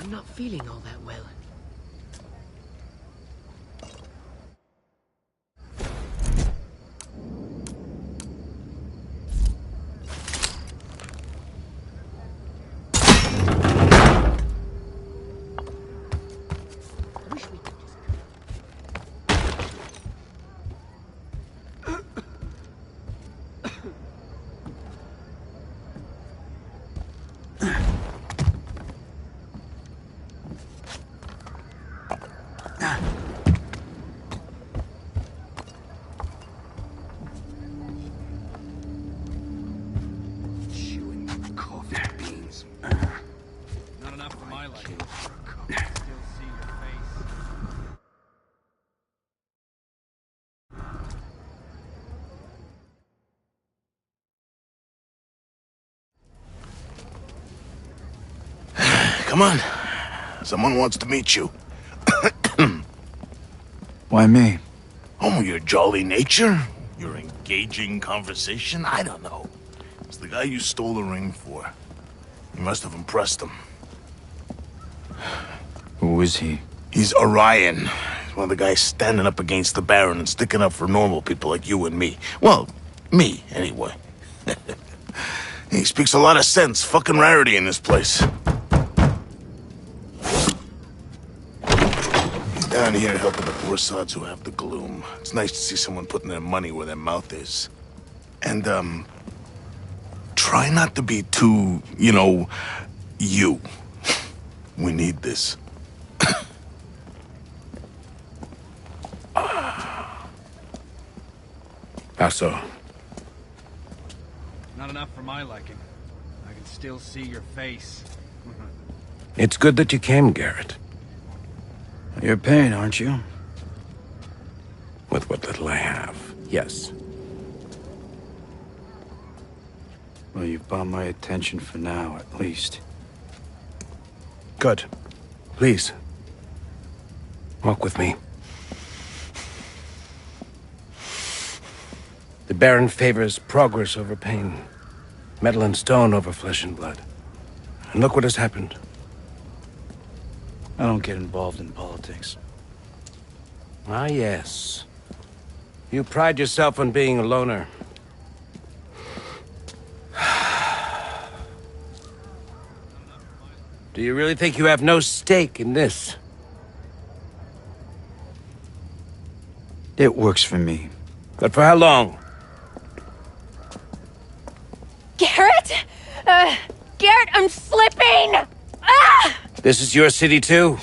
I'm not feeling all that well. I wish we could just... Chewing coffee beans. Not enough for my liking. I can still see your face. Come on. Someone wants to meet you. Why me? Oh, your jolly nature? Your engaging conversation? I don't know. It's the guy you stole the ring for. You must have impressed him. Who is he? He's Orion. He's one of the guys standing up against the Baron and sticking up for normal people like you and me. Well, me, anyway. He speaks a lot of sense. Fucking rarity in this place. He's down here helping the poor sods who have the gloom. It's nice to see someone putting their money where their mouth is. And, try not to be too, you. We need this. How so? Not enough for my liking. I can still see your face. It's good that you came, Garrett. You're paying, aren't you? With what little I have, yes. Well, you've bought my attention for now, at least. Good. Please. Walk with me. The Baron favors progress over pain. Metal and stone over flesh and blood. And look what has happened. I don't get involved in politics. Ah, yes. You pride yourself on being a loner. Do you really think you have no stake in this? It works for me. But for how long? Garrett? Garrett, I'm slipping! Ah! This is your city too?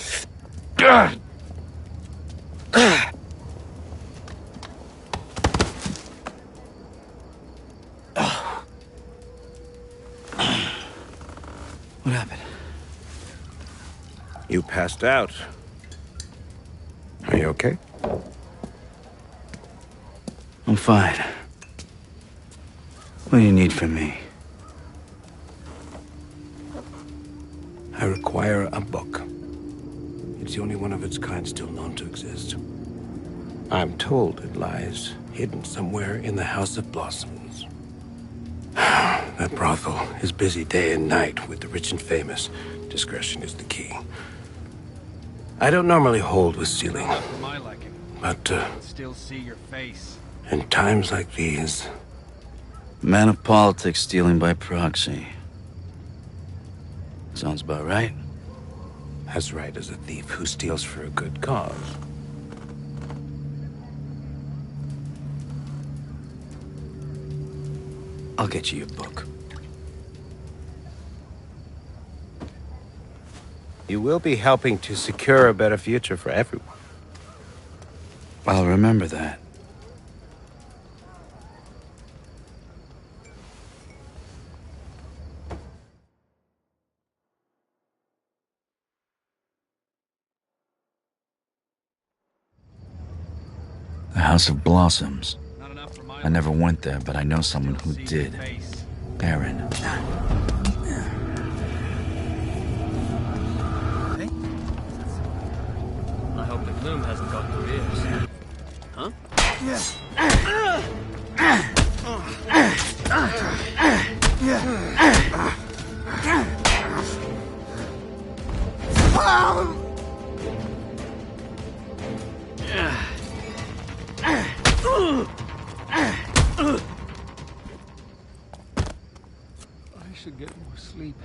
What happened? You passed out. Are you okay? I'm fine. What do you need from me? I require a book. It's the only one of its kind still known to exist. I'm told it lies hidden somewhere in the House of Blossoms. That brothel is busy day and night with the rich and famous. Discretion is the key. I don't normally hold with stealing, Not for my liking. but I can still see your face. in times like these, Man of politics stealing by proxy. Sounds about right. as right as a thief who steals for a good cause. I'll get you your book. You will be helping to secure a better future for everyone. I'll remember that. The House of Blossoms. Not enough for my I never went there, but I know someone who liking. See your did. face. Baron. I hope the gloom hasn't got your ears. Huh? I should get more sleep.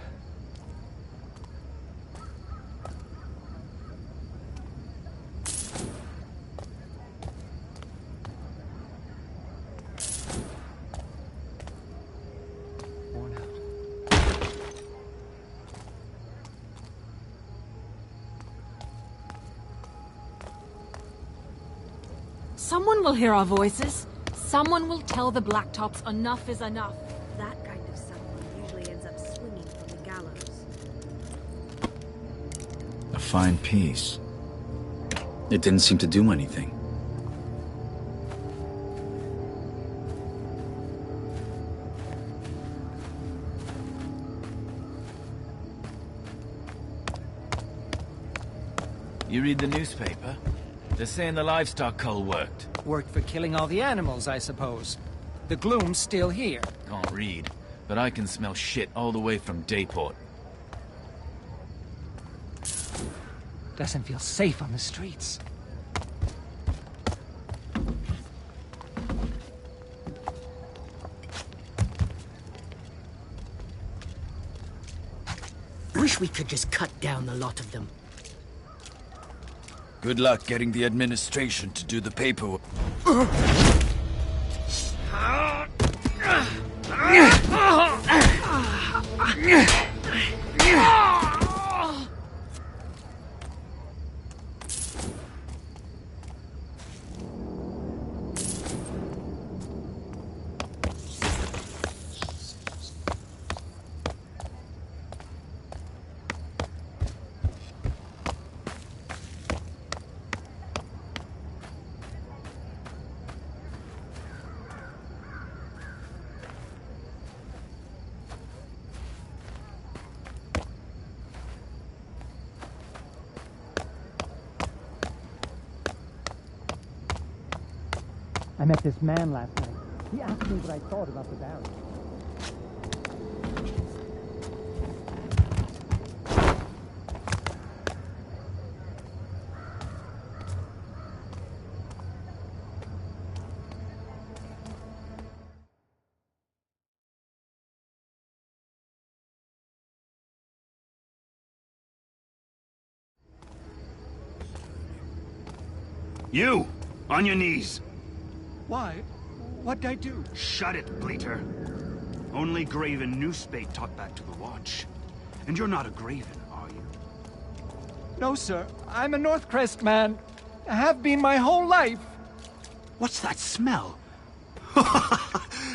Worn out. Someone will hear our voices. Someone will tell the Blacktops enough is enough. That kind of someone usually ends up swinging from the gallows. A fine piece. It didn't seem to do anything. You read the newspaper? They're saying the livestock cull worked. Worked for killing all the animals, I suppose. The gloom's still here. Can't read, but I can smell shit all the way from Dayport. Doesn't feel safe on the streets. Wish we could just cut down the lot of them. Good luck getting the administration to do the paperwork. I met this man last night. He asked me what I thought about the Baron. You! On your knees! Why? What'd I do? Shut it, Bleater. Only Graven Newspate taught that to the Watch. And you're not a Graven, are you? No, sir. I'm a Northcrest man. I have been my whole life. What's that smell?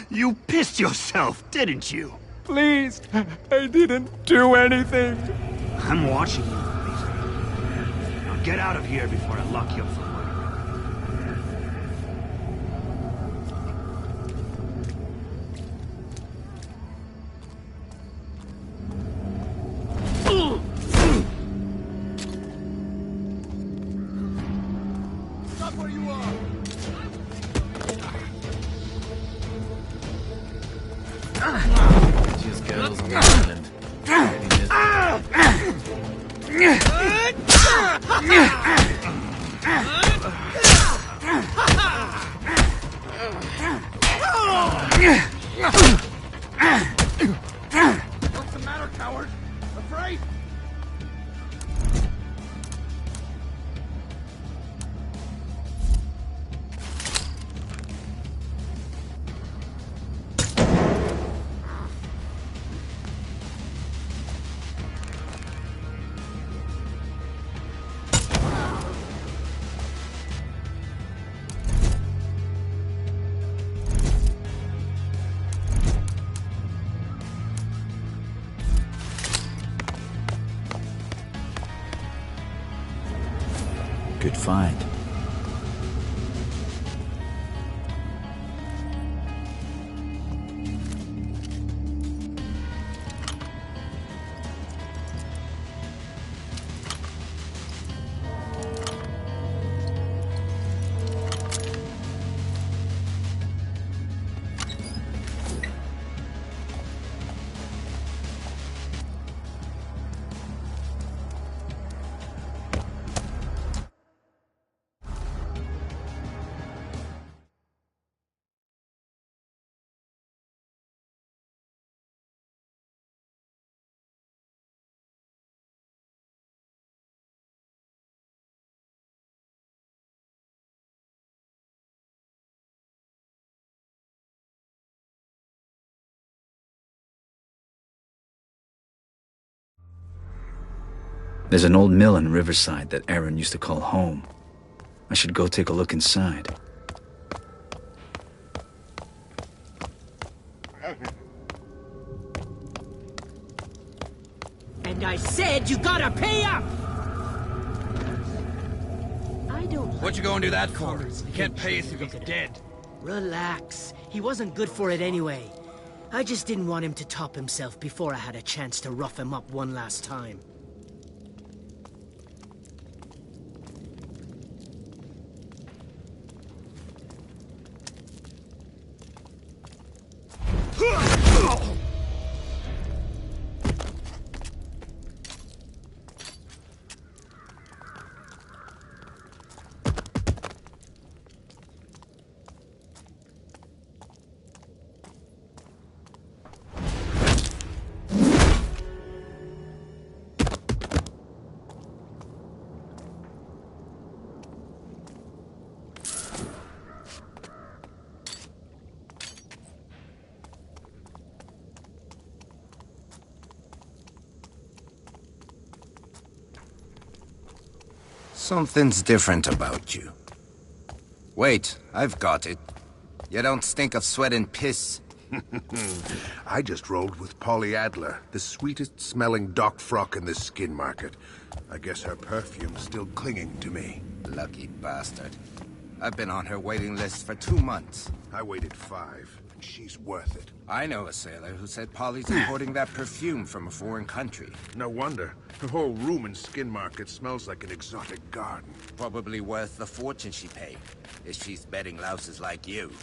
You pissed yourself, didn't you? Please, I didn't do anything. I'm watching you, Bleater. Now get out of here before I lock you up for murder. Stop where you are! Just girls on the island. What's the matter, coward? Afraid? Good find. There's an old mill in Riverside that Aaron used to call home. I should go take a look inside. And I said you gotta pay up! I don't What you gonna do that for? You can't pay us if he's dead. Relax. He wasn't good for it anyway. I just didn't want him to top himself before I had a chance to rough him up one last time. Something's different about you. Wait, I've got it. You don't stink of sweat and piss. I just rolled with Polly Adler, the sweetest smelling dock frock in the skin market. I guess her perfume's still clinging to me. Lucky bastard. I've been on her waiting list for 2 months. I waited 5, and she's worth it. I know a sailor who said Polly's importing that perfume from a foreign country. No wonder. Her whole room in Skin Market smells like an exotic garden. Probably worth the fortune she paid, if she's betting louses like you.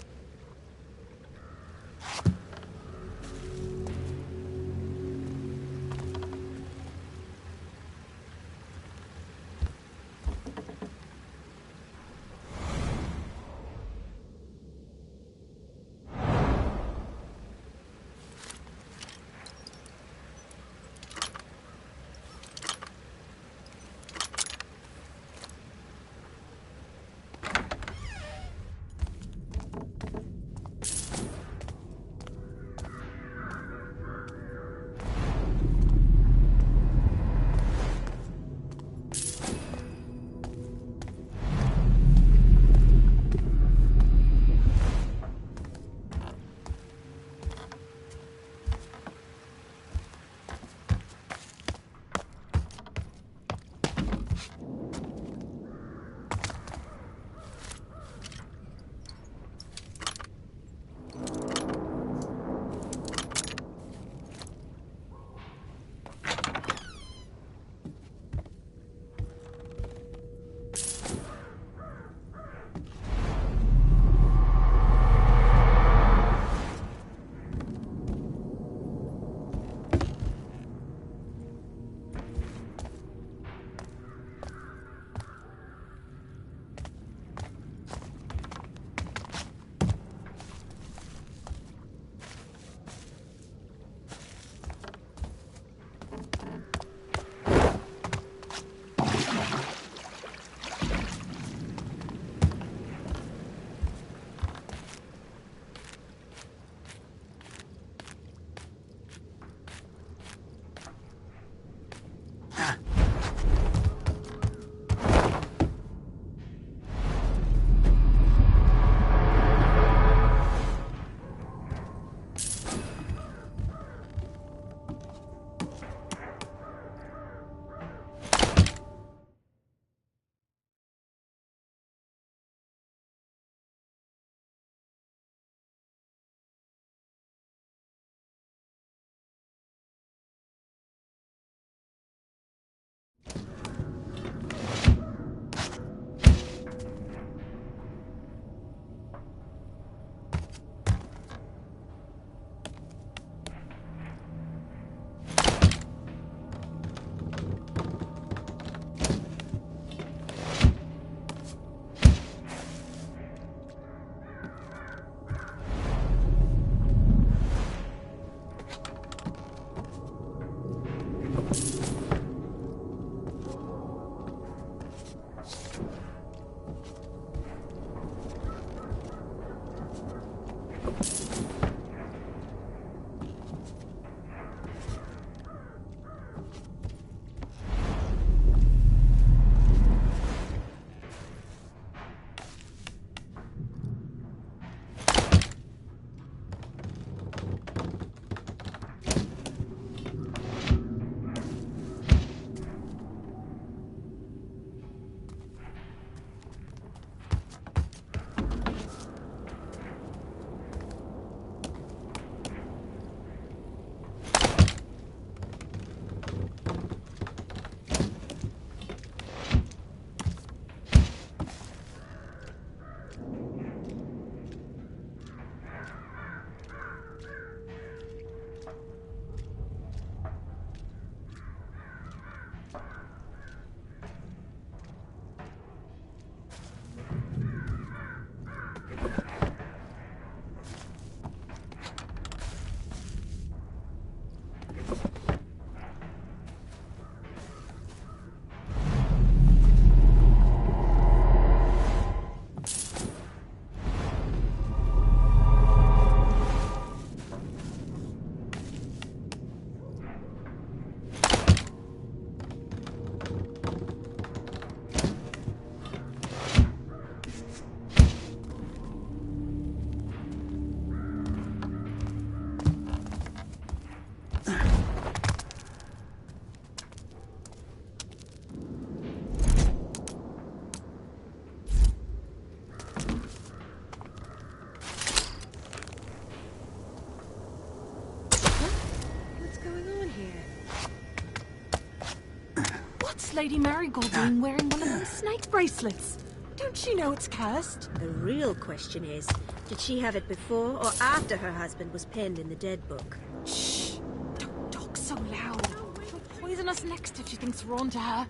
What's Lady Marigold doing wearing one of those snake bracelets? Don't she know it's cursed? The real question is, did she have it before or after her husband was penned in the dead book? Shh! Don't talk so loud. She'll poison us next if she thinks we're on to her.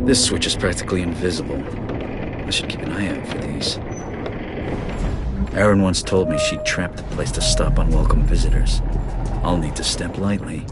This switch is practically invisible. I should keep an eye out for these. Erin once told me she'd trapped the place to stop unwelcome visitors. I'll need to step lightly.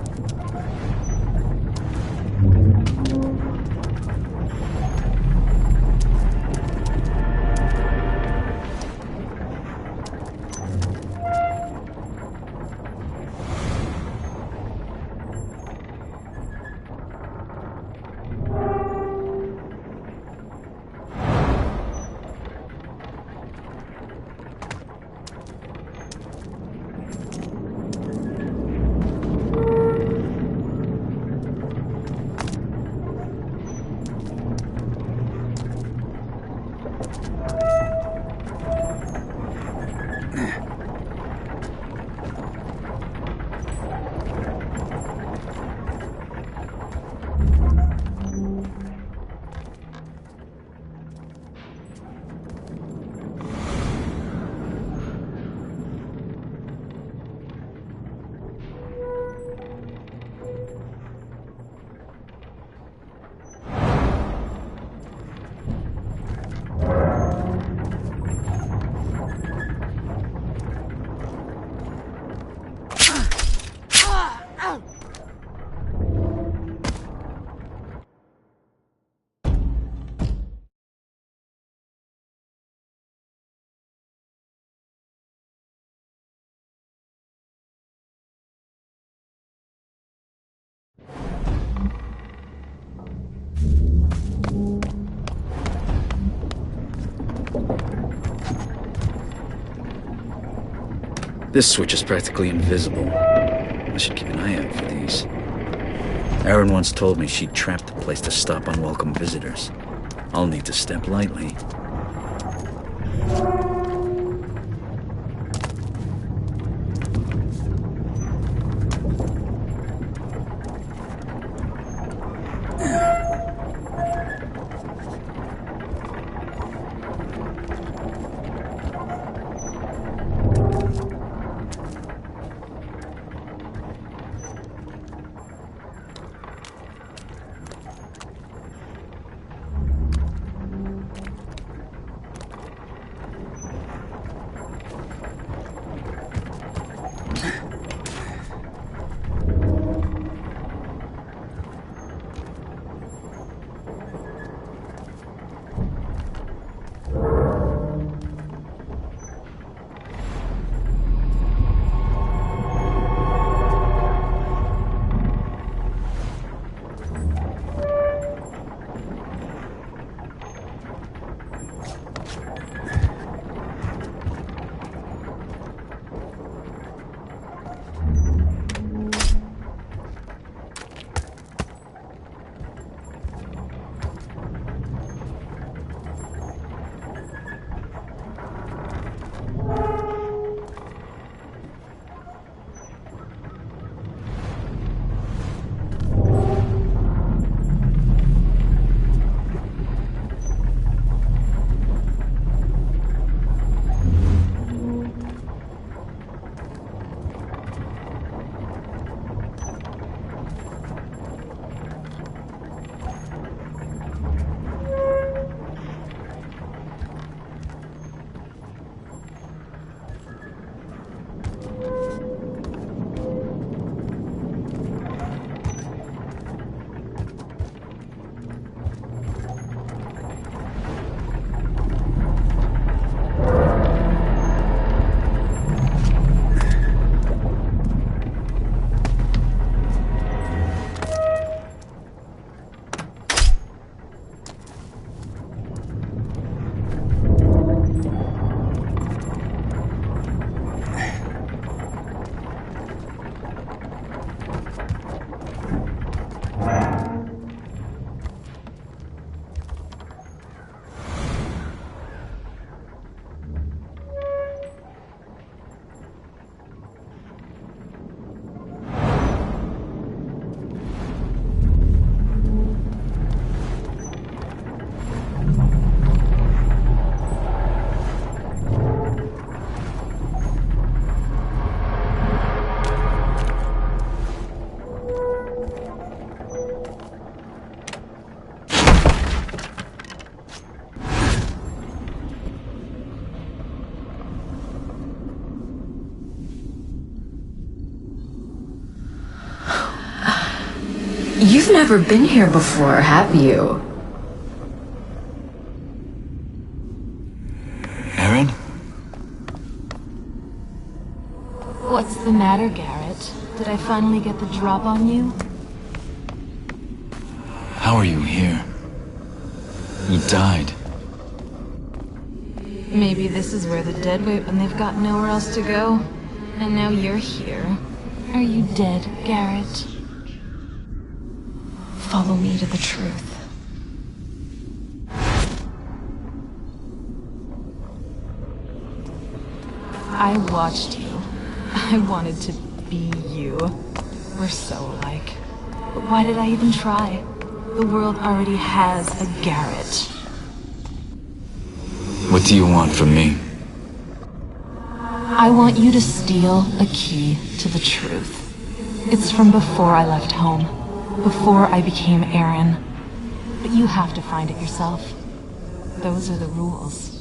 This switch is practically invisible. I should keep an eye out for these. Erin once told me she trapped the place to stop unwelcome visitors. I'll need to step lightly. You've never been here before, have you? Erin? What's the matter, Garrett? Did I finally get the drop on you? How are you here? You died. Maybe this is where the dead wait when they've got nowhere else to go. And now you're here. Are you dead, Garrett? Follow me to the truth. I watched you. I wanted to be you. We're so alike. But why did I even try? The world already has a Garrett. What do you want from me? I want you to steal a key to the truth. It's from before I left home, before I became Erin. But you have to find it yourself. Those are the rules.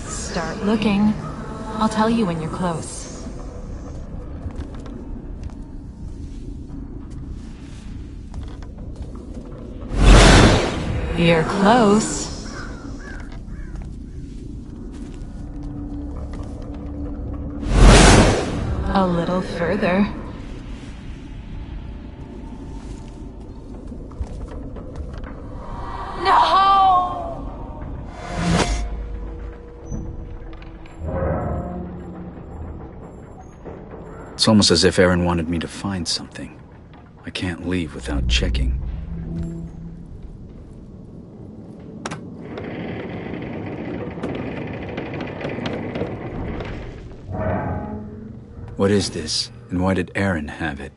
Start looking. I'll tell you when you're close. You're close. A little further. No! It's almost as if Aaron wanted me to find something. I can't leave without checking. What is this, and why did Aaron have it?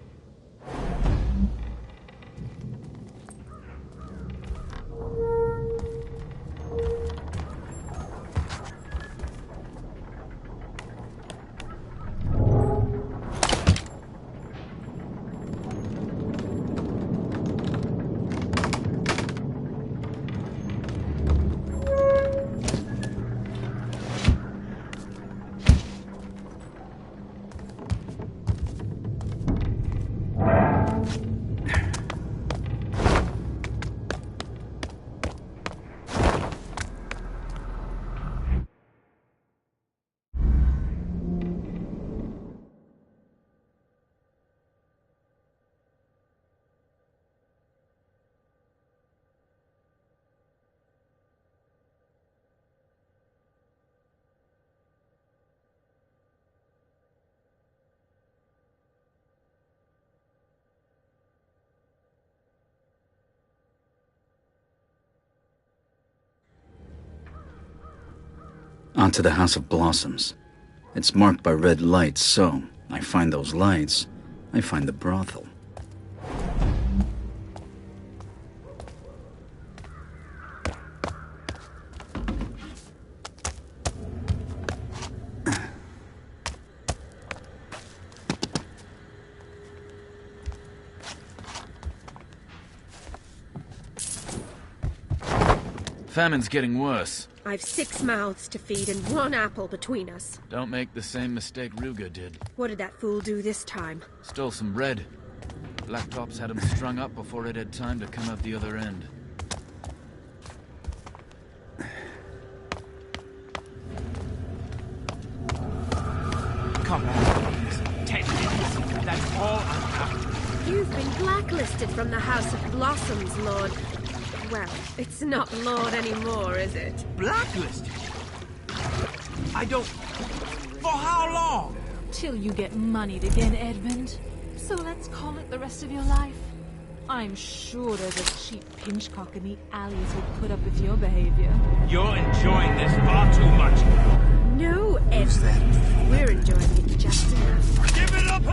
Onto the House of Blossoms. It's marked by red lights, so I find those lights, I find the brothel. Famine's getting worse. I've 6 mouths to feed and 1 apple between us. Don't make the same mistake Ruger did. What did that fool do this time? Stole some bread. Blacktops had him strung up before it had time to come out the other end. Come on, please. 10 minutes. That's all I'm after. You've been blacklisted from the House of Blossoms, Lord. Well, it's not Lord anymore, is it? Blacklisted? I don't... For how long? Till you get moneyed again, Edmund. So let's call it the rest of your life. I'm sure there's a cheap pinchcock in the alleys who'd put up with your behavior. You're enjoying this far too much. No, Edmund. We're enjoying it just enough. Give it up!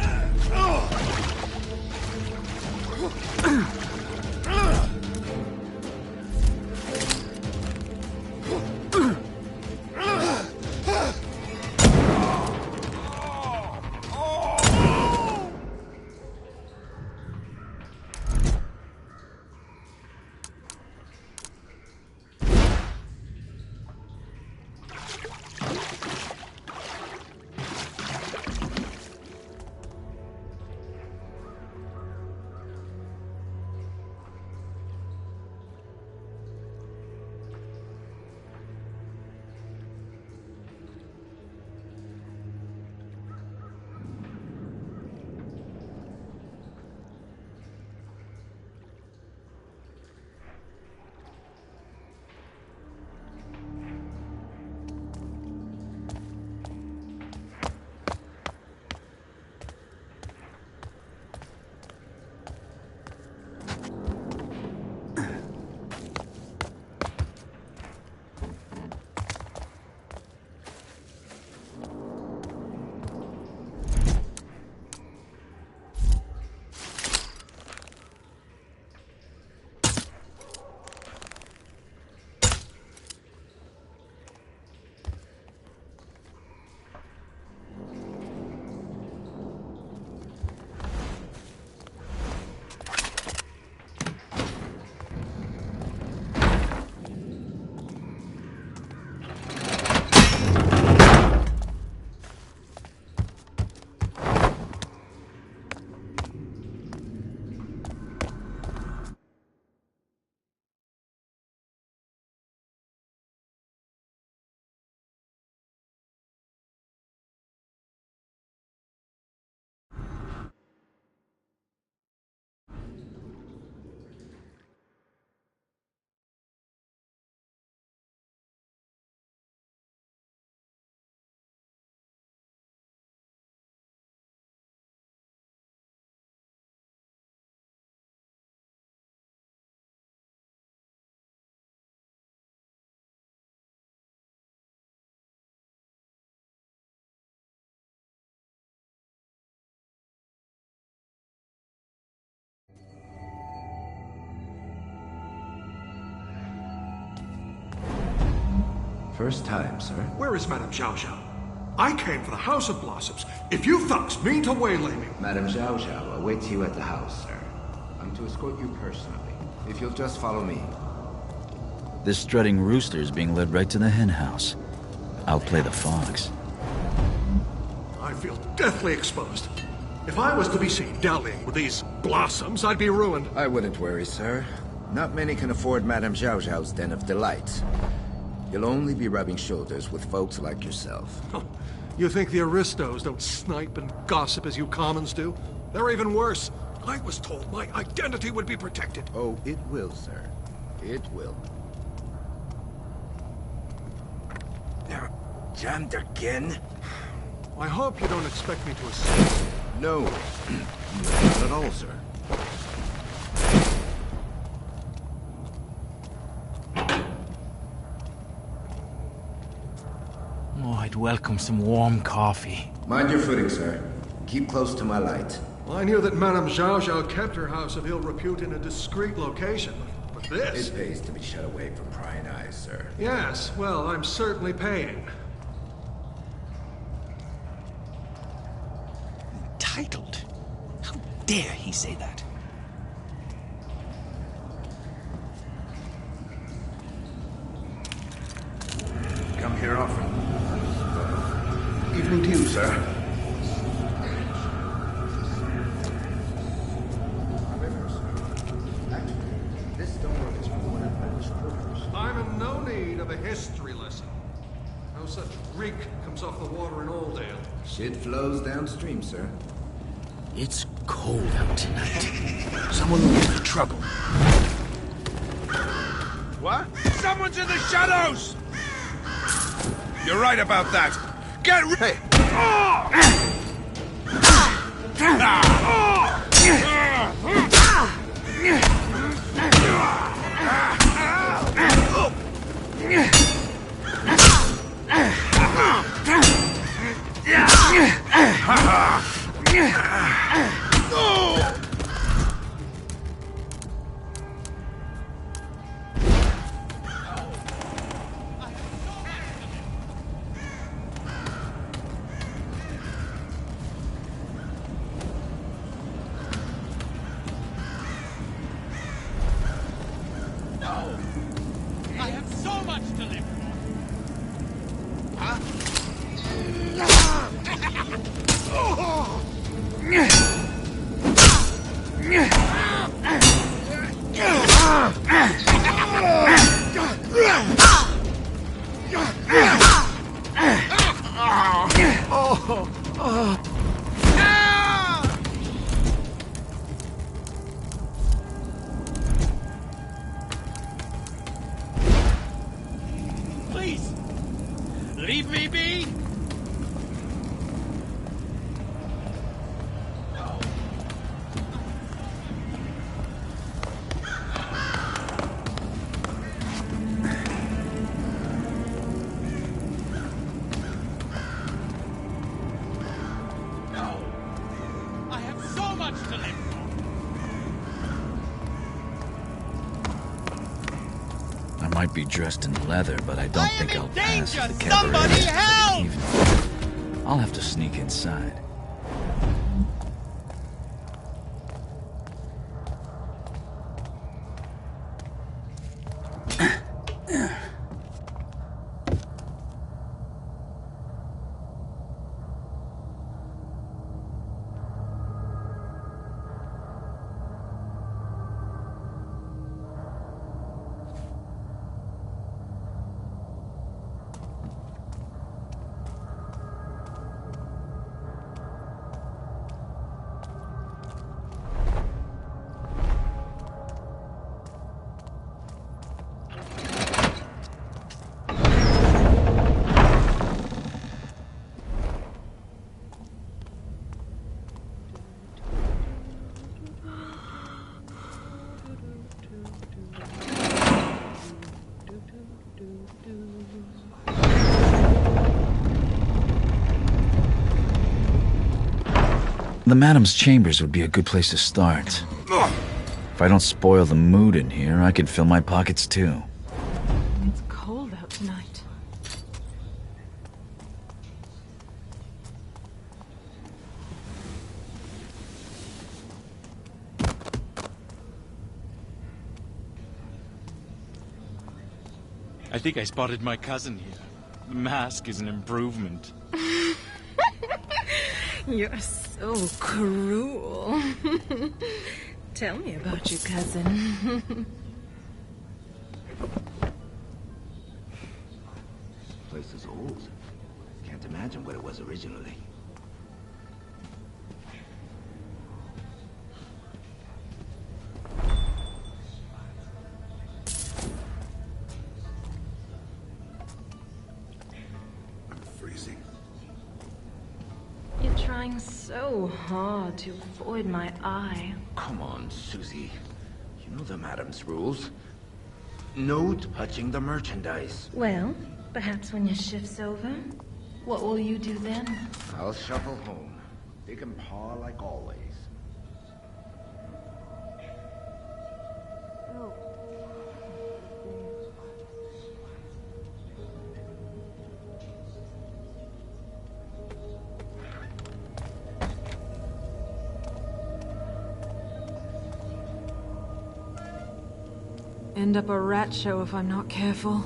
First time, sir. Where is Madame Zhao Zhao? I came for the House of Blossoms. If you thugs mean to waylay me... Madame Zhao Zhao awaits you at the house, sir. I'm to escort you personally, if you'll just follow me. This strutting rooster is being led right to the hen house. I'll play the fox. I feel deathly exposed. If I was to be seen dallying with these blossoms, I'd be ruined. I wouldn't worry, sir. Not many can afford Madame Zhao Zhao's den of delights. You'll only be rubbing shoulders with folks like yourself. Oh, you think the aristos don't snipe and gossip as you commons do? They're even worse. I was told my identity would be protected. Oh, it will, sir. It will. They're jammed again? I hope you don't expect me to escape. No. Not at all, sir. Oh, I'd welcome some warm coffee. Mind your footing, sir. Keep close to my light. I knew that Madame Zhao Zhao kept her house of ill repute in a discreet location, but this... It pays to be shut away from prying eyes, sir. Yes, well, I'm certainly paying. Entitled? How dare he say that? Come here often. Evening to you, sir. I'm in no need of a history lesson. No such reek comes off the water in Oldale. Shit flows downstream, sir. It's cold out tonight. Someone will get into trouble. What? Someone's in the shadows! You're right about that. Get ready. I have so much to live for. Huh? Please, leave me be. No, I have so much to live for. I might be dressed in leather, but I don't think I'll pass the cabaret. Somebody help! I'll have to sneak inside. The Madam's chambers would be a good place to start. If I don't spoil the mood in here, I could fill my pockets too. It's cold out tonight. I think I spotted my cousin here. The mask is an improvement. You're so cruel. Tell me about your cousin. Place is old. Can't imagine what it was originally. I'm freezing. You're trying so hard to avoid my eye. Come on, Susie. You know the madam's rules. No touching the merchandise. Well, perhaps when your shift's over, what will you do then? I'll shuffle home. Dick and paw like always. End up a rat show if I'm not careful.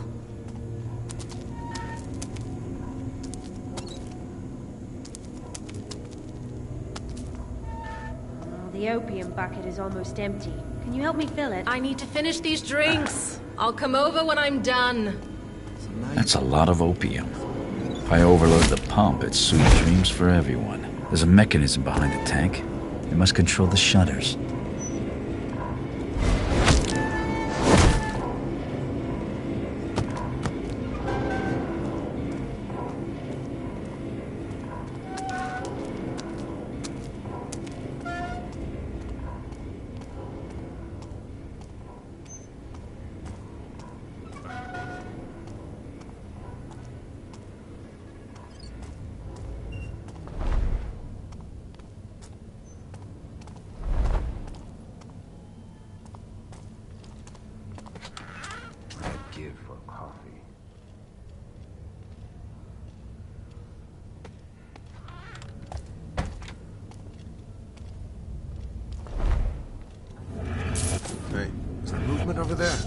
The opium bucket is almost empty. Can you help me fill it? I need to finish these drinks. I'll come over when I'm done. That's a lot of opium. If I overload the pump, it's sweet dreams for everyone. There's a mechanism behind the tank. It must control the shutters. Give for coffee. Hey, is there movement over there?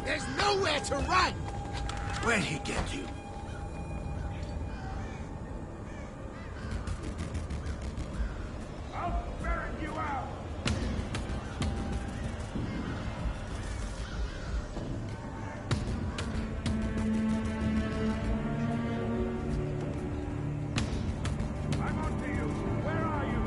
There's nowhere to run! Where'd he get you? I'll ferret you out! I'm on to you. Where are you?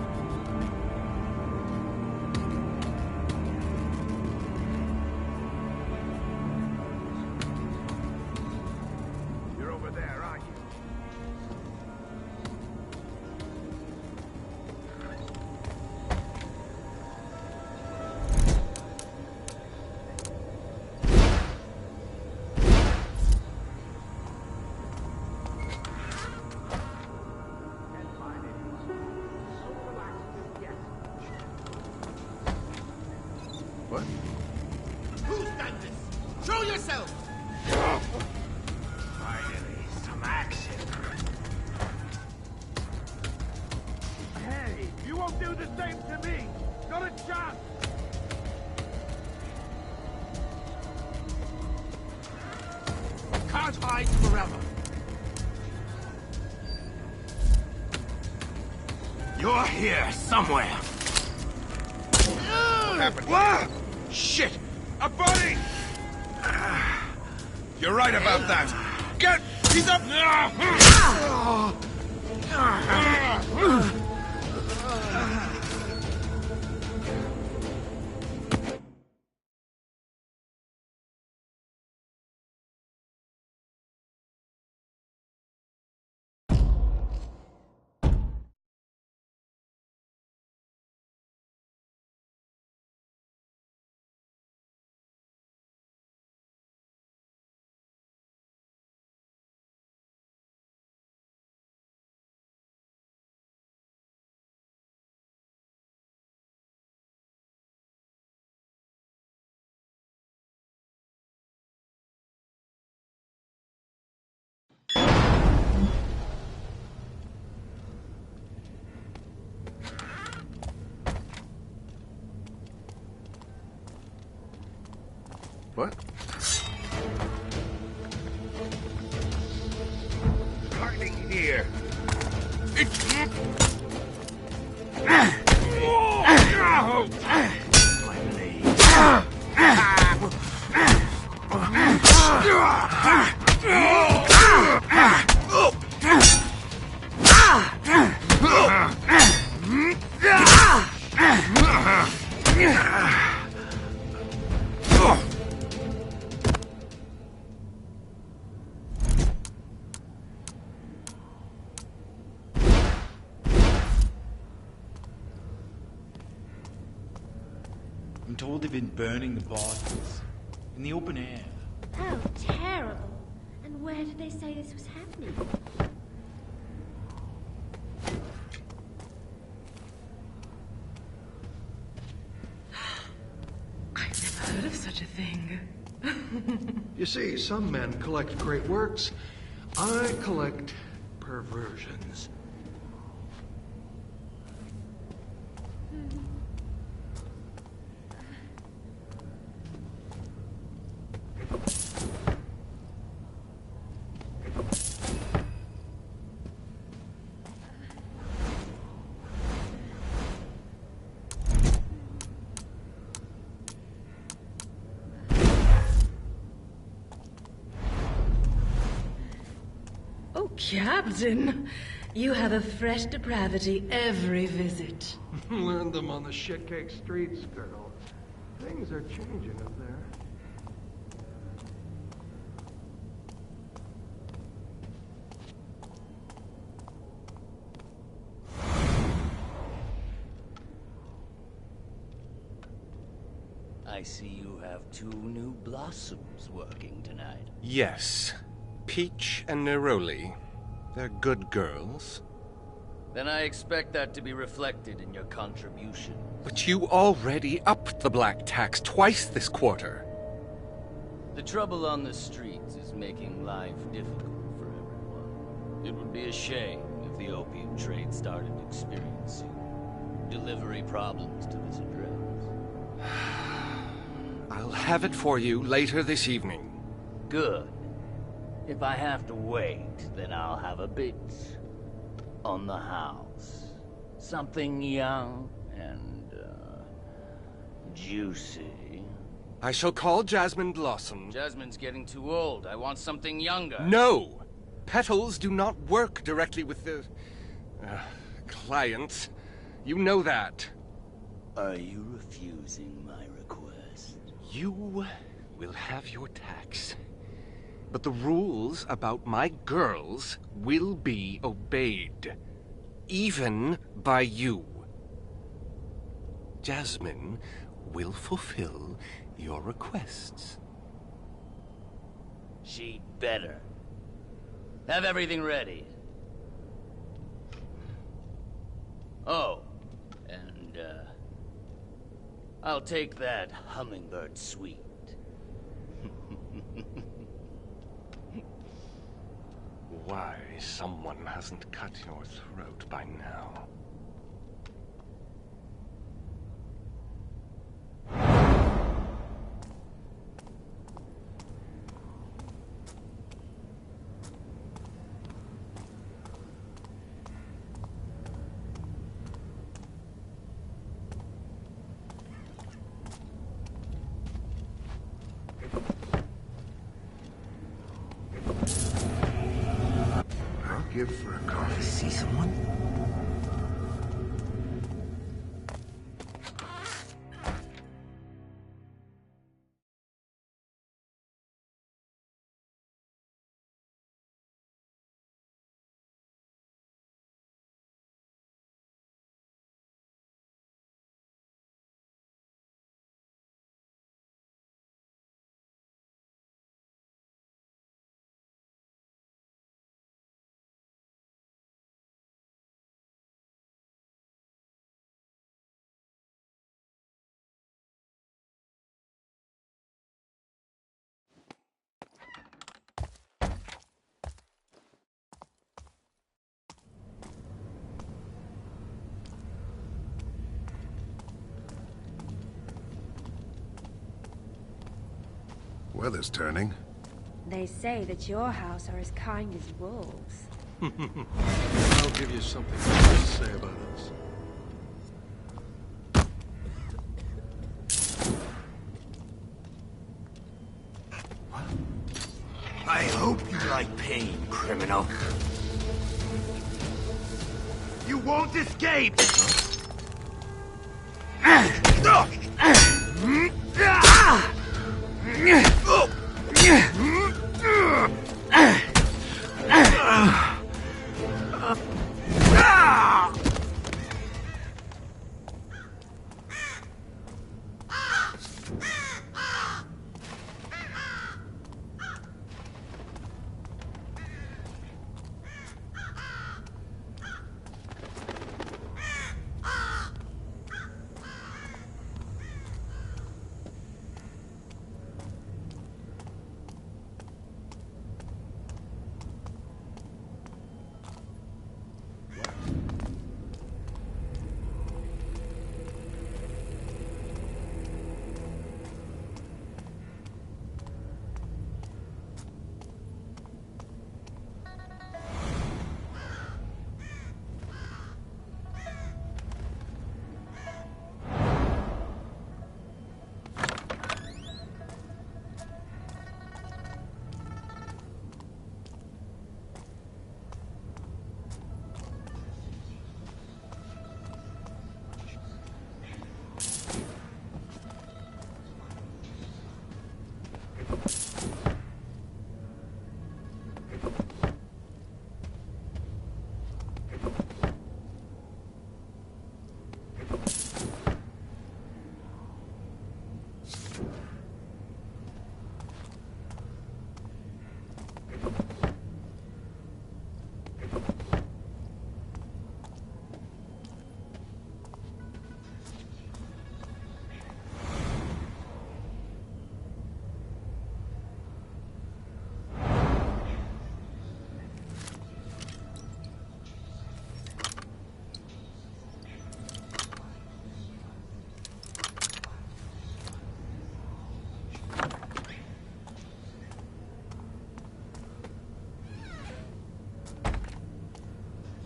You're over there, aren't you? What? Who's done this? Show yourself! Finally, some action. Hey, you won't do the same to me! Not a chance! Can't hide forever. You're here somewhere. What happened? What? Shit! A body! You're right about that. Get! He's up! What? Hiding here. I'm told they've been burning the bottles in the open air. How terrible. And where did they say this was happening? I've never heard of such a thing. You see, some men collect great works. I collect perversions. Oh, Captain, you have a fresh depravity every visit. Learned them on the shitcake streets, girl. Things are changing up there. I see you have two new blossoms working tonight. Yes. Peach and Neroli. They're good girls. Then I expect that to be reflected in your contribution. But you already upped the black tax twice this quarter. The trouble on the streets is making life difficult for everyone. It would be a shame if the opium trade started experiencing delivery problems to this address. I'll have it for you later this evening. Good. If I have to wait, then I'll have a bit on the house. Something young and, juicy. I shall call Jasmine Blossom. Jasmine's getting too old. I want something younger. No! Petals do not work directly with the... clients. You know that. Are you refusing my request? You will have your tax. But the rules about my girls will be obeyed. Even by you. Jasmine will fulfill your requests. She'd better. Have everything ready. Oh, and, I'll take that hummingbird sweet. Why someone hasn't cut your throat by now. Give for a coffee. See someone? weather's turning. They say that your house are as kind as wolves. I'll give you something to say about us. I hope you like pain, criminal. You won't escape!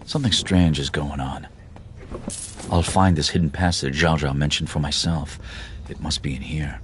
Something strange is going on. I'll find this hidden passage Zhao Zhao mentioned for myself. It must be in here.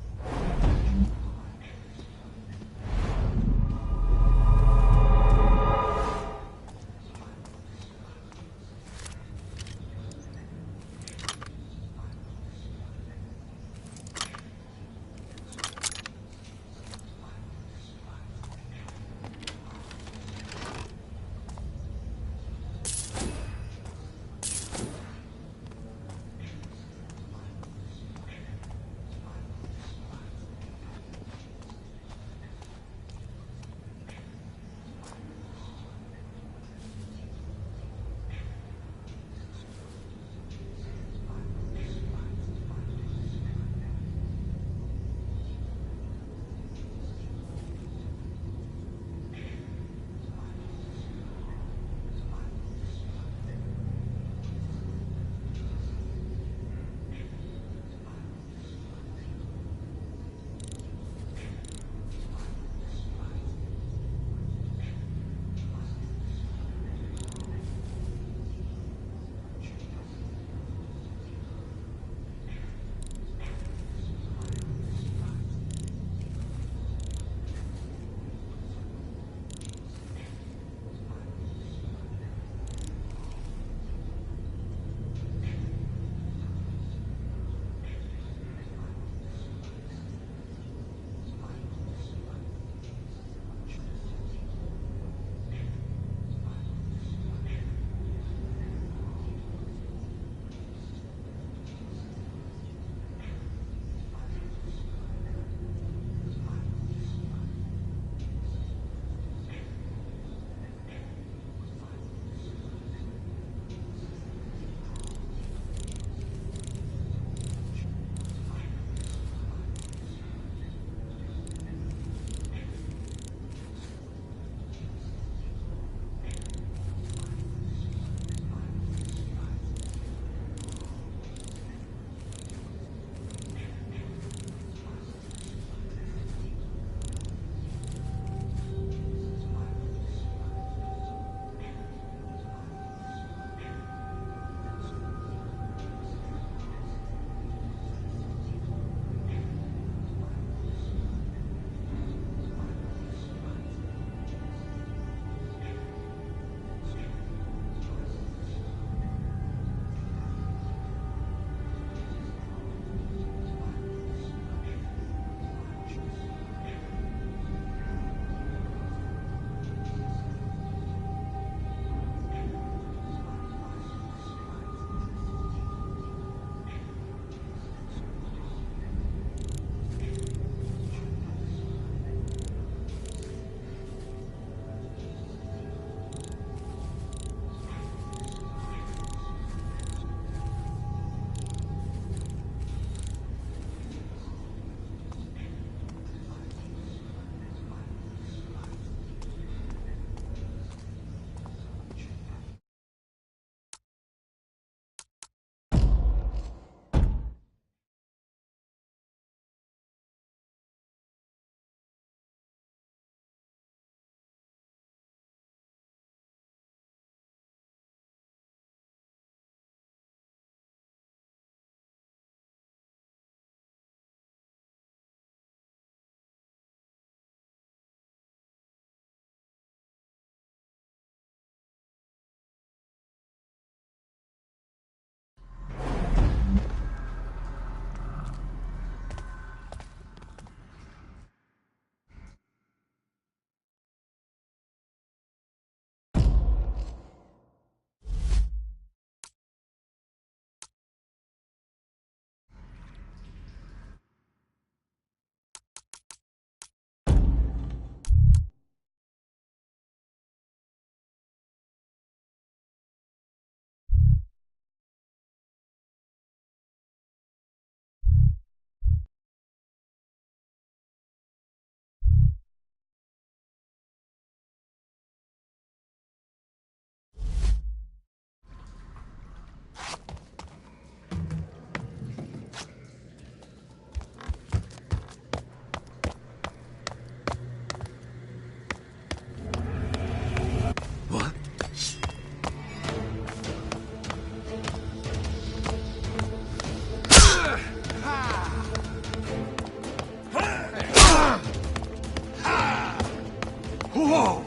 Whoa!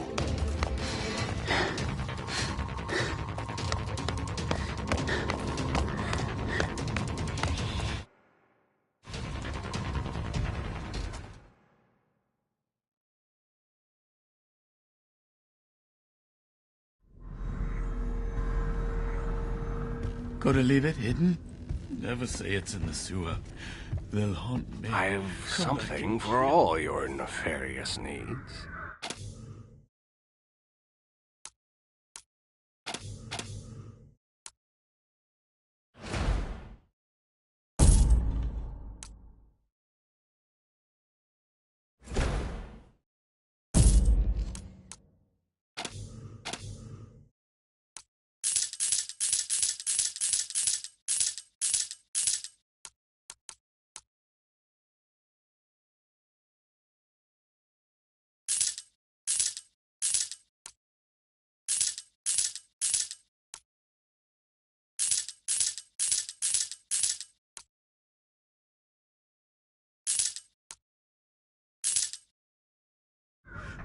Gotta leave it hidden? Never say it's in the sewer. They'll haunt me. I've something for all your nefarious needs.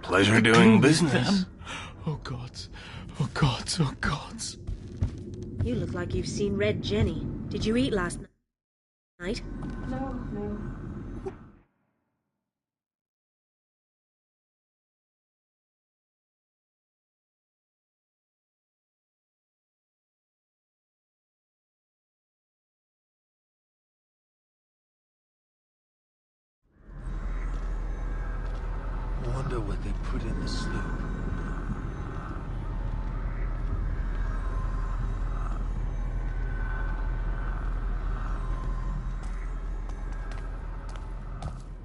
Pleasure doing business. Oh gods. Oh gods. Oh gods. You look like you've seen Red Jenny. Did you eat last night? No. Wonder what they put in the sloop.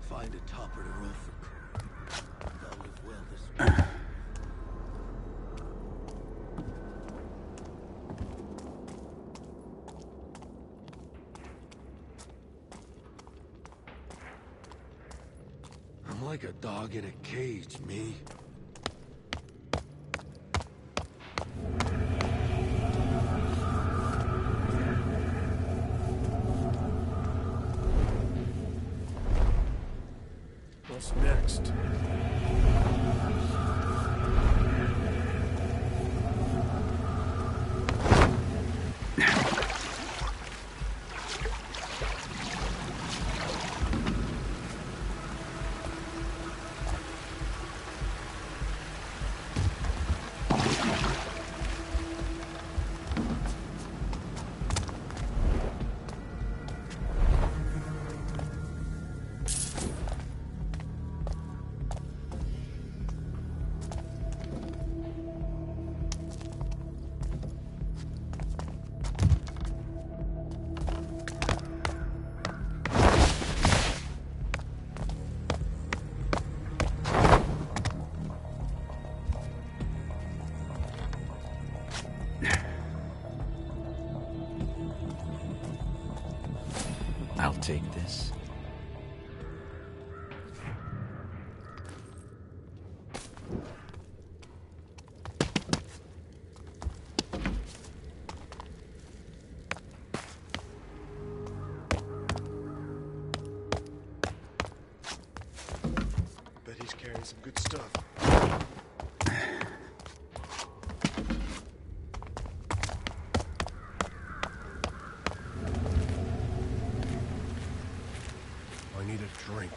Find a topper to roll for Corey. They'll live well this week. I'm like a dog in a cage, me. What's next? I'll take this. Bet he's carrying some good stuff. I need a drink.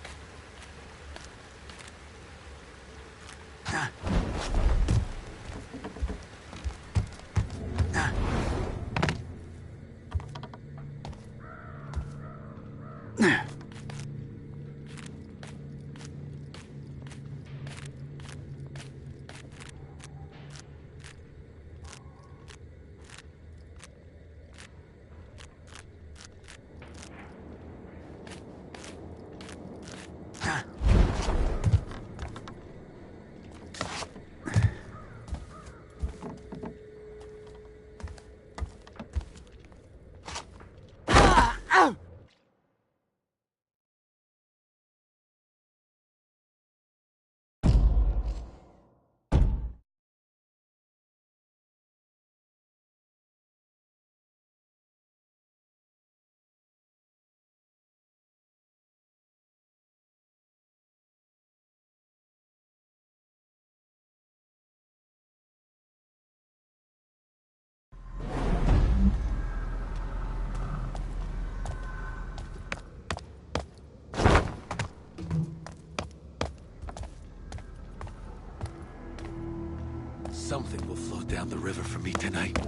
Something will float down the river for me tonight.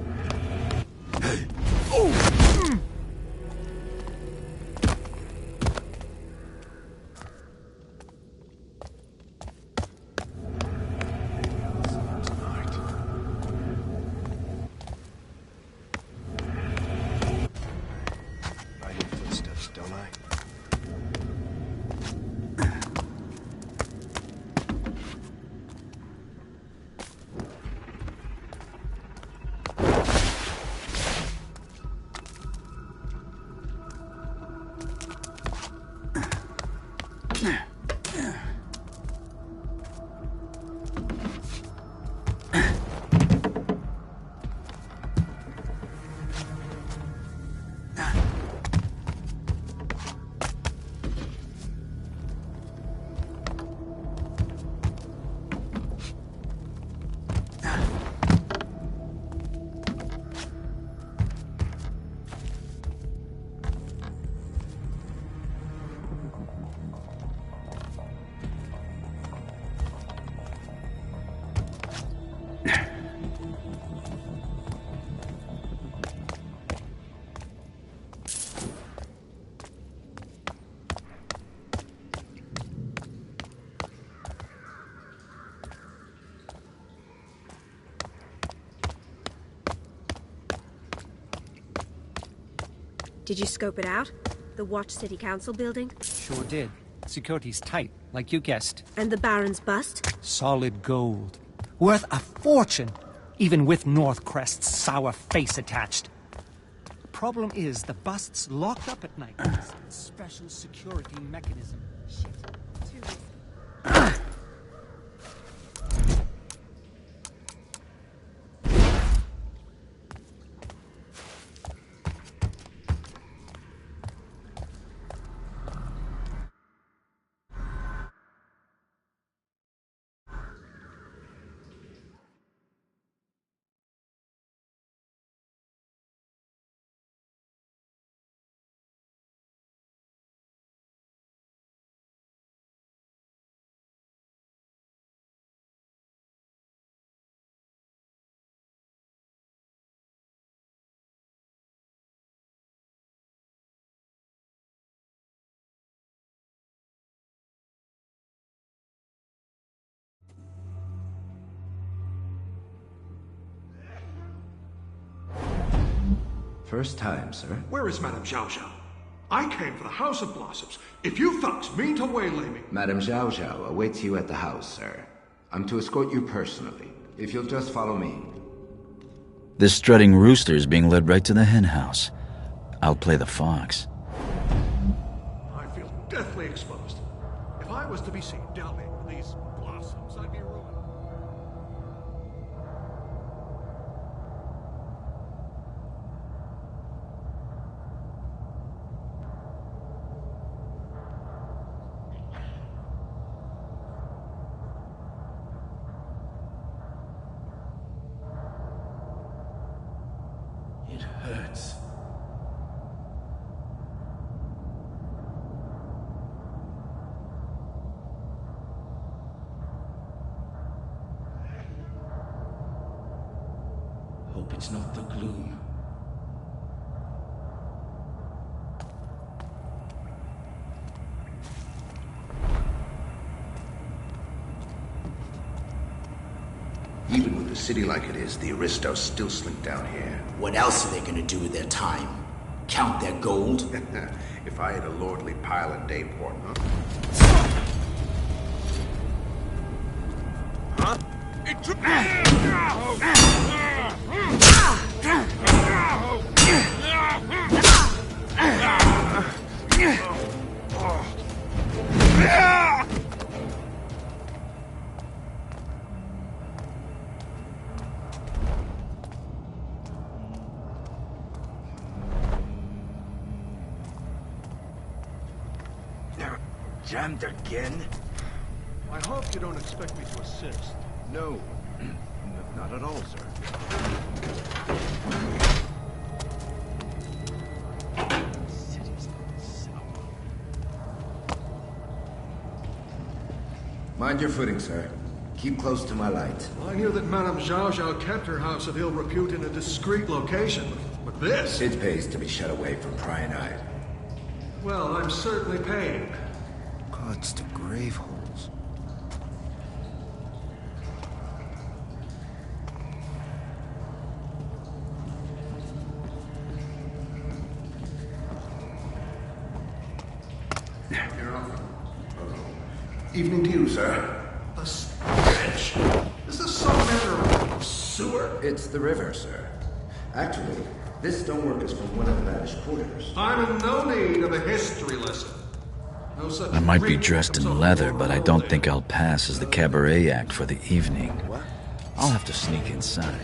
Hey! Oh! Did you scope it out? The Watch City Council building? Sure did. Security's tight, like you guessed. And the Baron's bust? Solid gold. Worth a fortune, even with Northcrest's sour face attached. The problem is the bust's locked up at night. Special security mechanism. Shit. Too risky. First time, sir. Where is Madame Zhao Zhao? I came for the House of Blossoms. If you thugs mean to waylay me... Madame Zhao Zhao awaits you at the house, sir. I'm to escort you personally, if you'll just follow me. This strutting rooster is being led right to the hen house. I'll play the fox. I feel deathly exposed. If I was to be seen delving with these blossoms, I'd be ruined. It hurts. Hope it's not the gloom. Even with the city like it is, the Aristos still slink down here. What else are they gonna do with their time? Count their gold? If I had a lordly pile in Dayport, huh? Huh? Jammed again? I hope you don't expect me to assist. No. Not at all, sir. Mind your footing, sir. Keep close to my light. I knew that Madame Zhao Zhao kept her house of ill repute in a discreet location, but this... It pays to be shut away from prying eye. Well, I'm certainly paying. Gods to grave holes. Evening to you, sir. The stench! Is this some manner of sewer? It's the river, sir. Actually, this stonework is from one of the banished quarters. I'm in no need of a history lesson. No such I might be reading dressed in comes leather, over but I all don't day. think I'll pass as the cabaret act for the evening. I'll have to sneak inside.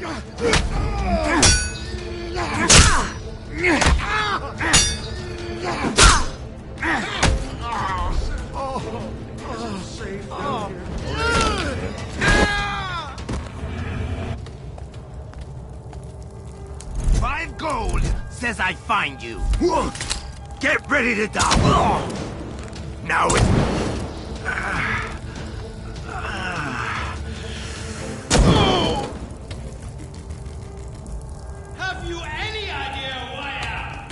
$5 gold says I find you. Get ready to die. Now it's... Have you any idea who I am?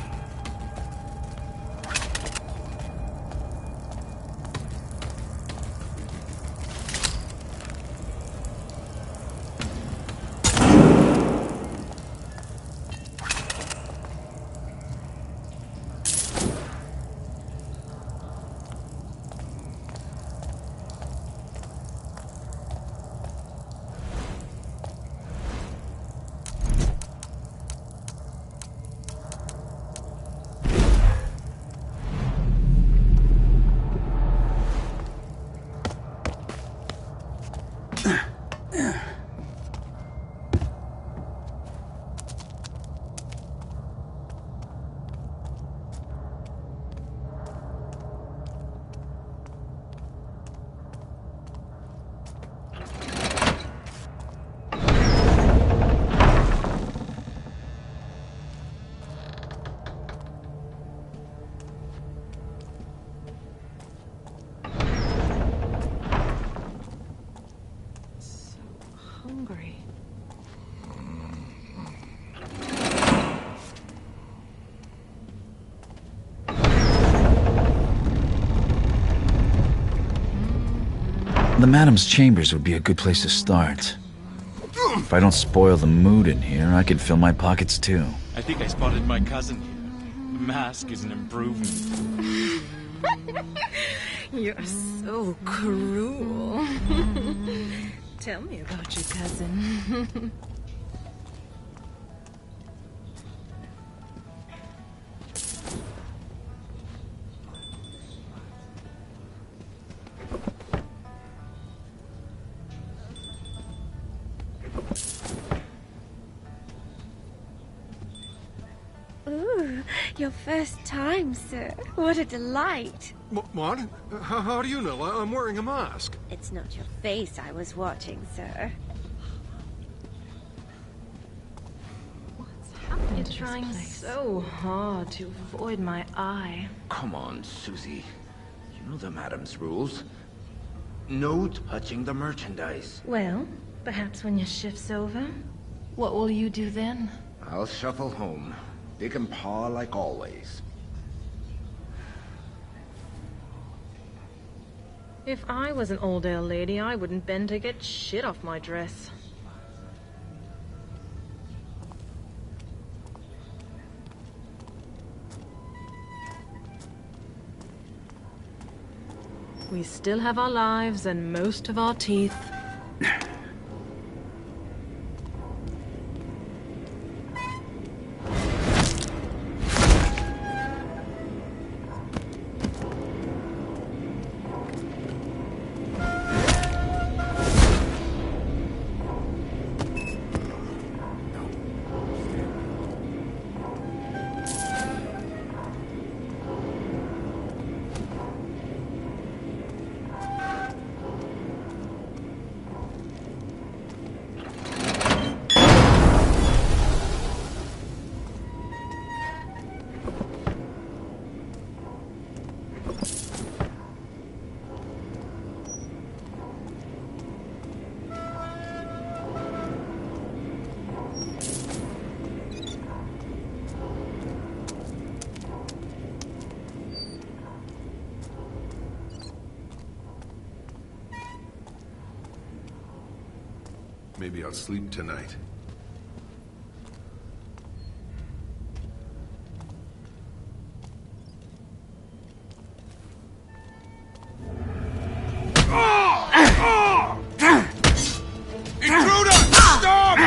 Hungry. The Madam's chambers would be a good place to start. If I don't spoil the mood in here, I could fill my pockets too. I think I spotted my cousin here. The mask is an improvement. You're so cruel. Tell me about your cousin. Ooh, your first time, sir. What a delight. What? How do you know? I'm wearing a mask. It's not your face I was watching, sir. Happened You're to this trying place? so hard to avoid my eye. Come on, Susie. You know the Madam's rules. No touching the merchandise. Well, perhaps when your shift's over. What will you do then? I'll shuffle home. Big and paw like always. If I was an Oldale lady, I wouldn't bend to get shit off my dress. We still have our lives and most of our teeth. Maybe I'll sleep tonight. Intruder! Stop!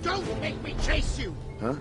Don't make me chase you! Huh?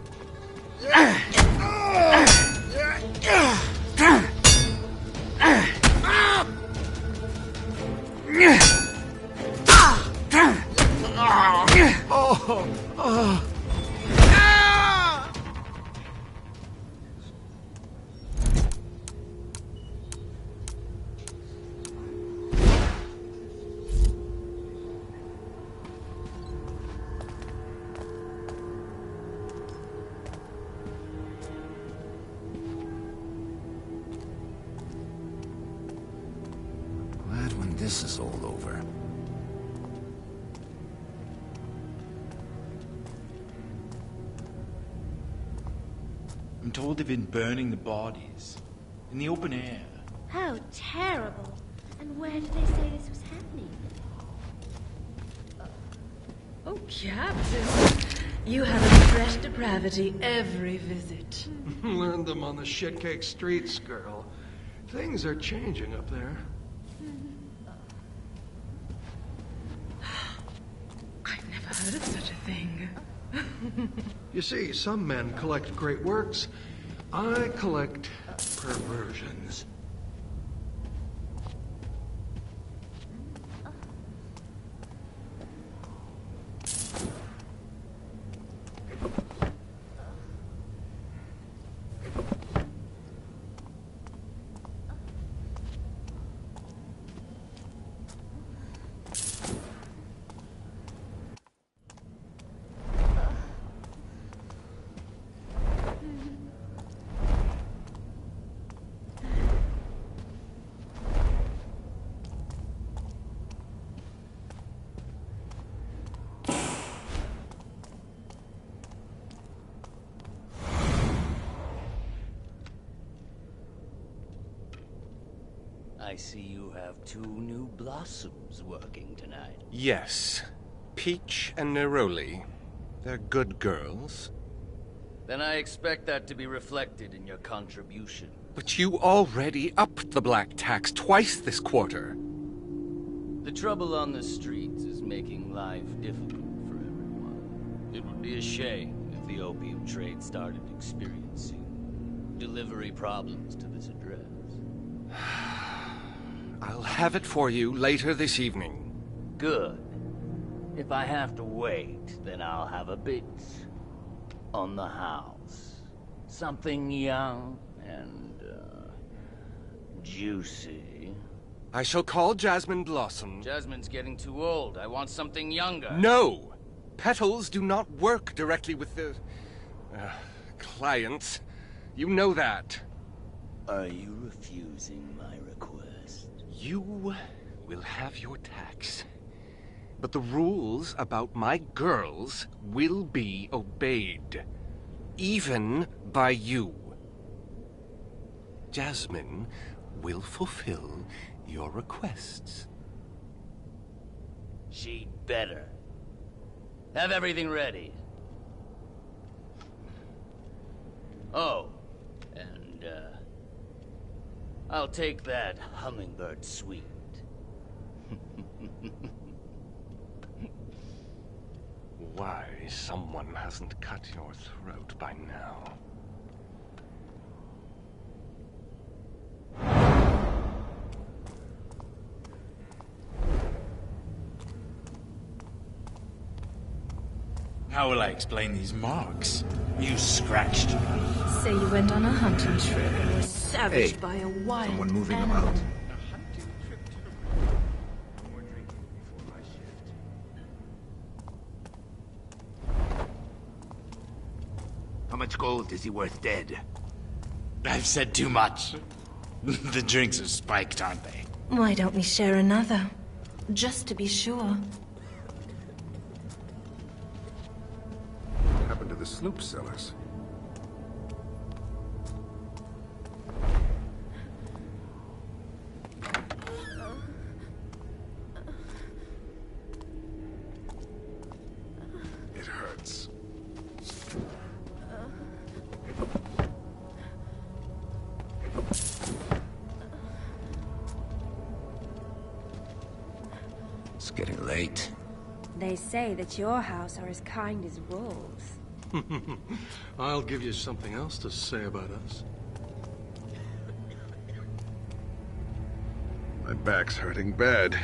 Glad when this is all over. I'm told they've been burning the bodies. In the open air. How terrible. And where did they say this was happening? Oh, Captain. You have a fresh depravity every visit. Learned them on the shitcake streets, girl. Things are changing up there. I've never heard of such a thing. You see, some men collect great works. I collect perversions. I see you have 2 new blossoms working tonight. Yes. Peach and Neroli. They're good girls. Then I expect that to be reflected in your contribution. But you already upped the black tax twice this quarter. The trouble on the streets is making life difficult for everyone. It would be a shame if the opium trade started experiencing delivery problems to this address. I'll have it for you later this evening. Good. If I have to wait, then I'll have a bit on the house. Something young and, juicy. I shall call Jasmine Blossom. Jasmine's getting too old. I want something younger. No! Petals do not work directly with the... clients. You know that. Are you refusing my request? You will have your tax. But the rules about my girls will be obeyed. Even by you. Jasmine will fulfill your requests. She'd better. Have everything ready. Oh, and, I'll take that hummingbird sweet. Why someone hasn't cut your throat by now? How will I explain these marks? You scratched me. Say you went on a hunting trip and were savaged by a wild Someone moving them animal. out. How much gold is he worth dead? I've said too much. The drinks are spiked, aren't they? Why don't we share another? Just to be sure. What happened to the sloop sellers? It's getting late. They say that your house are as kind as wolves. I'll give you something else to say about us. My back's hurting bad.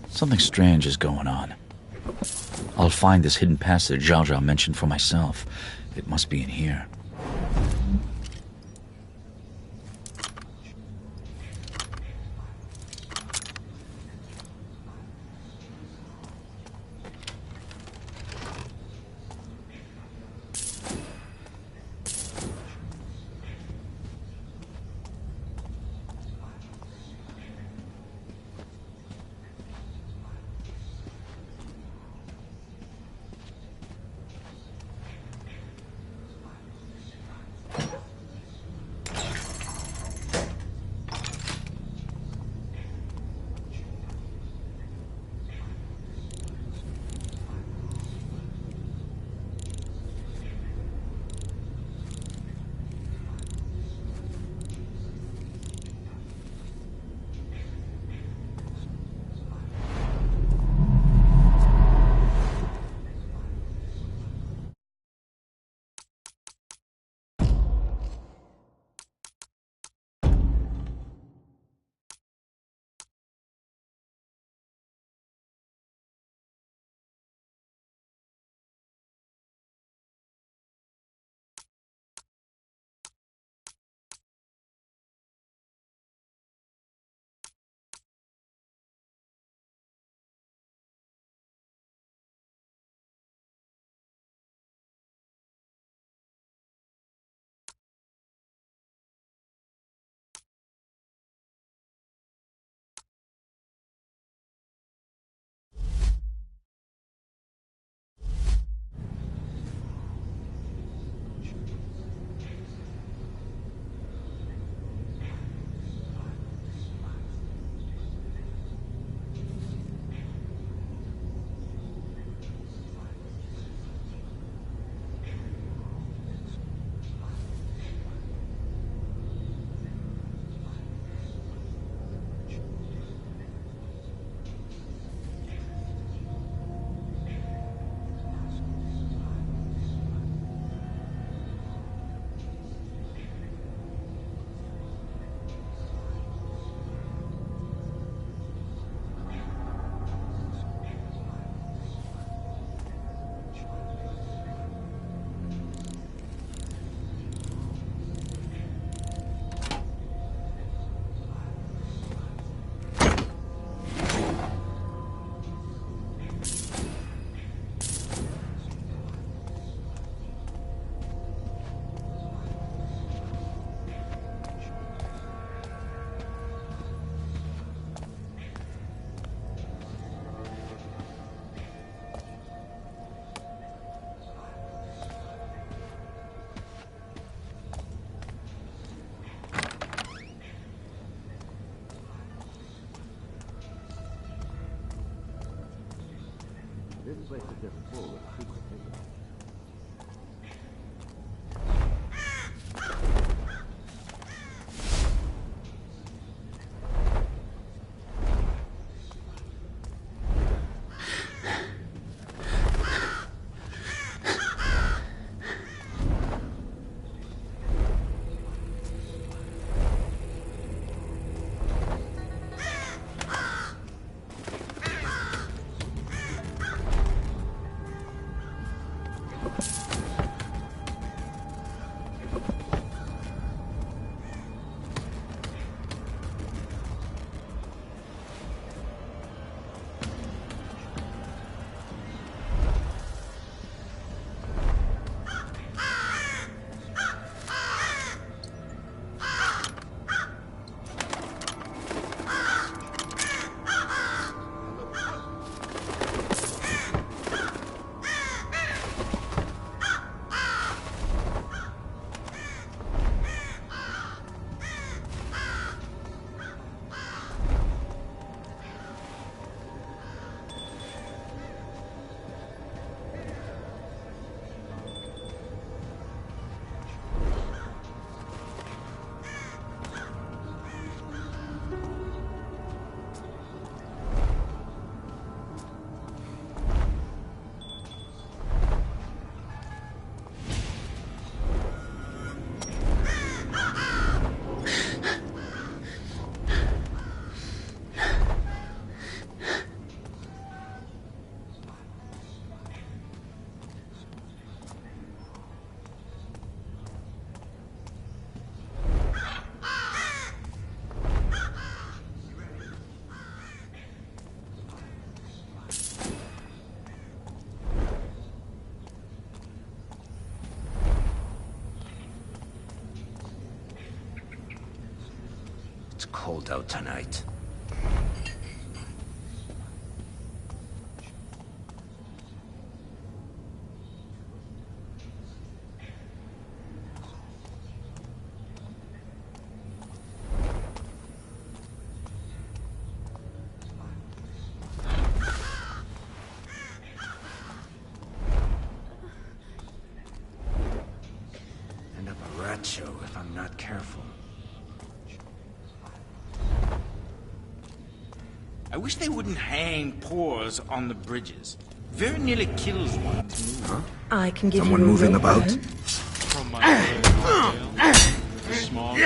Something strange is going on. I'll find this hidden passage Zhao Zhao mentioned for myself. It must be in here. This place is just full of secret things. It's cold out tonight. End up a rat show if I'm not careful. I wish they wouldn't hang paws on the bridges. Very nearly kills one to move. Huh? I can give Someone you a moving rope. about? From my small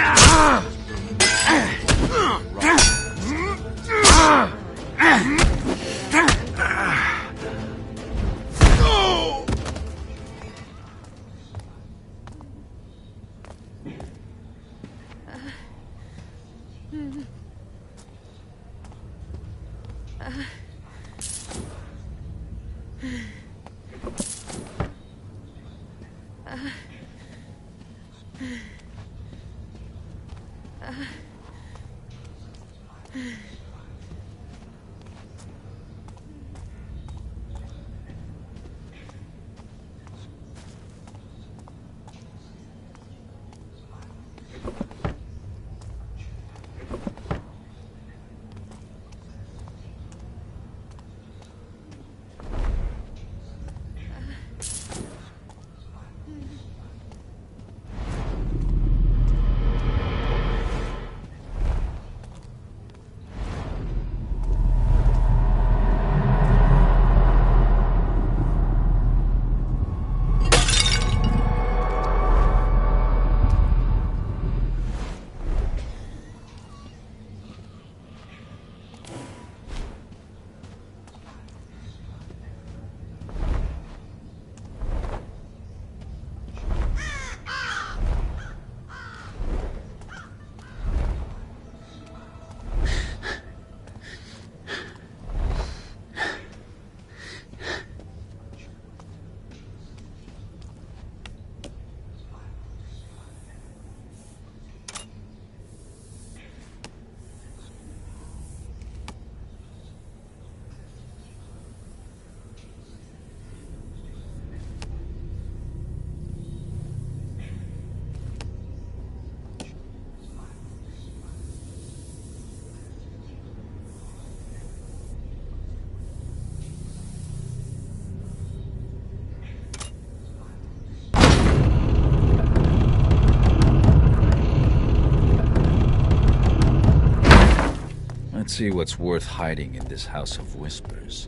Let's see what's worth hiding in this House of Whispers.